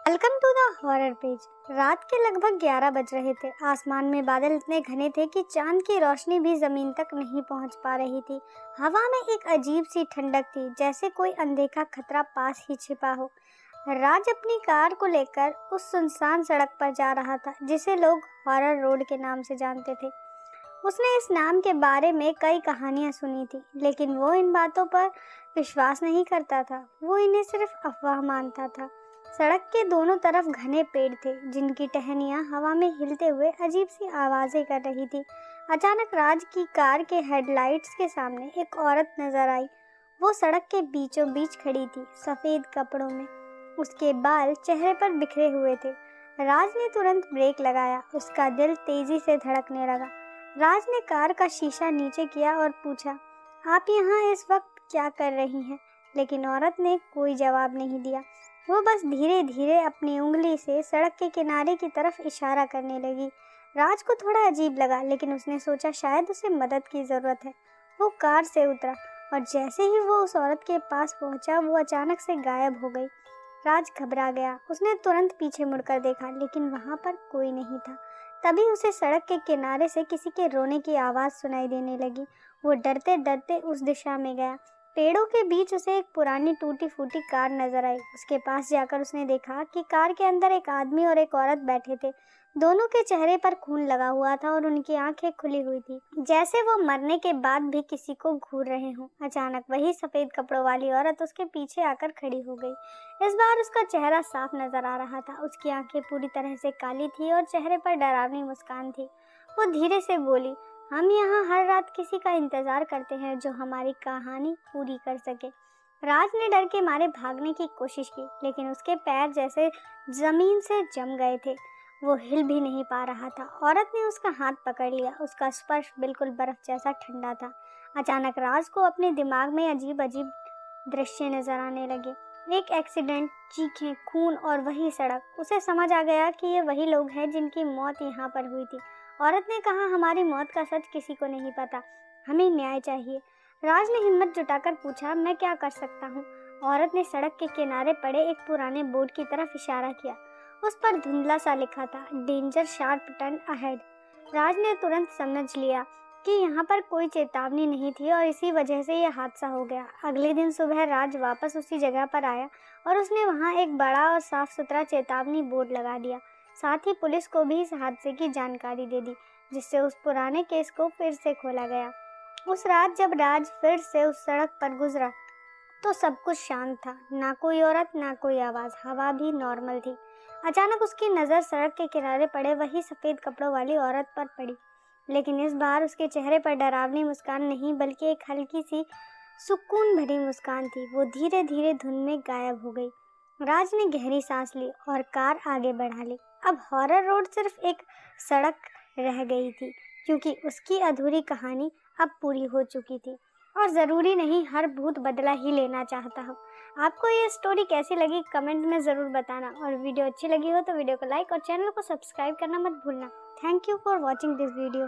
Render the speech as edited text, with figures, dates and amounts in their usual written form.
Welcome to the horror page. रात के लगभग 11 बज रहे थे। आसमान में बादल इतने घने थे कि चांद की रोशनी भी जमीन तक नहीं पहुंच पा रही थी। हवा में एक अजीब सी ठंडक थी, जैसे कोई अनदेखा खतरा पास ही छिपा हो। राज अपनी कार को लेकर उस सुनसान सड़क पर जा रहा था जिसे लोग हॉरर रोड के नाम से जानते थे। उसने इस नाम के बारे में कई कहानियां सुनी थी, लेकिन वो इन बातों पर विश्वास नहीं करता था। वो इन्हें सिर्फ अफवाह मानता था। सड़क के दोनों तरफ घने पेड़ थे, जिनकी टहनियां हवा में हिलते हुए अजीब सी आवाजें कर रही थी। अचानक राज की कार के हेडलाइट्स के सामने एक औरत नजर आई। वो सड़क के बीचों बीच खड़ी थी, सफेद कपड़ों में। उसके बाल चेहरे पर बिखरे हुए थे। राज ने तुरंत ब्रेक लगाया। उसका दिल तेजी से धड़कने लगा। राज ने कार का शीशा नीचे किया और पूछा, आप यहाँ इस वक्त क्या कर रही हैं? लेकिन औरत ने कोई जवाब नहीं दिया। वो बस धीरे धीरे अपनी उंगली से सड़क के किनारे की तरफ इशारा करने लगी। राज को थोड़ा अजीब लगा, लेकिन उसने सोचा शायद उसे मदद की ज़रूरत है। वो कार से उतरा और जैसे ही वो उस औरत के पास पहुंचा, वो अचानक से गायब हो गई। राज घबरा गया। उसने तुरंत पीछे मुड़कर देखा, लेकिन वहाँ पर कोई नहीं था। तभी उसे सड़क के किनारे से किसी के रोने की आवाज़ सुनाई देने लगी। वो डरते डरते उस दिशा में गया। पेड़ों के बीच उसे एक पुरानी टूटी फूटी कार नजर आई। उसके पास जाकर उसने देखा कि कार के अंदर एक आदमी और एक औरत बैठे थे। दोनों के चेहरे पर खून लगा हुआ था और उनकी आंखें खुली हुई थी, जैसे वो मरने के बाद भी किसी को घूर रहे हों। अचानक वही सफेद कपड़ों वाली औरत उसके पीछे आकर खड़ी हो गई। इस बार उसका चेहरा साफ नजर आ रहा था। उसकी आंखें पूरी तरह से काली थी और चेहरे पर डरावनी मुस्कान थी। वो धीरे से बोली, हम यहाँ हर रात किसी का इंतजार करते हैं जो हमारी कहानी पूरी कर सके। राज ने डर के मारे भागने की कोशिश की, लेकिन उसके पैर जैसे जमीन से जम गए थे। वो हिल भी नहीं पा रहा था। औरत ने उसका हाथ पकड़ लिया। उसका स्पर्श बिल्कुल बर्फ जैसा ठंडा था। अचानक राज को अपने दिमाग में अजीब अजीब दृश्य नजर आने लगे। एक एक्सीडेंट, चीखें, खून और वही सड़क। उसे समझ आ गया कि ये वही लोग हैं जिनकी मौत यहाँ पर हुई थी। औरत ने कहा, हमारी मौत का सच किसी को नहीं पता, हमें न्याय चाहिए। राज ने हिम्मत जुटाकर पूछा, मैं क्या कर सकता हूँ? औरत ने सड़क के किनारे पड़े एक पुराने बोर्ड की तरफ इशारा किया। उस पर धुंधला सा लिखा था, डेंजर शार्प टर्न अहेड। राज ने तुरंत समझ लिया कि यहाँ पर कोई चेतावनी नहीं थी और इसी वजह से यह हादसा हो गया। अगले दिन सुबह राज वापस उसी जगह पर आया और उसने वहाँ एक बड़ा और साफ सुथरा चेतावनी बोर्ड लगा दिया। साथ ही पुलिस को भी इस हादसे की जानकारी दे दी, जिससे उस पुराने केस को फिर से खोला गया। उस रात जब राज फिर से उस सड़क पर गुजरा तो सब कुछ शांत था। ना कोई औरत, ना कोई आवाज़। हवा भी नॉर्मल थी। अचानक उसकी नज़र सड़क के किनारे पड़े वही सफ़ेद कपड़ों वाली औरत पर पड़ी, लेकिन इस बार उसके चेहरे पर डरावनी मुस्कान नहीं, बल्कि एक हल्की सी सुकून भरी मुस्कान थी। वो धीरे धीरे धुंध में गायब हो गई। राज ने गहरी सांस ली और कार आगे बढ़ा ली। अब हॉरर रोड सिर्फ एक सड़क रह गई थी, क्योंकि उसकी अधूरी कहानी अब पूरी हो चुकी थी। और ज़रूरी नहीं हर भूत बदला ही लेना चाहता हो। आपको ये स्टोरी कैसी लगी कमेंट में ज़रूर बताना, और वीडियो अच्छी लगी हो तो वीडियो को लाइक और चैनल को सब्सक्राइब करना मत भूलना। Thank you for watching this video.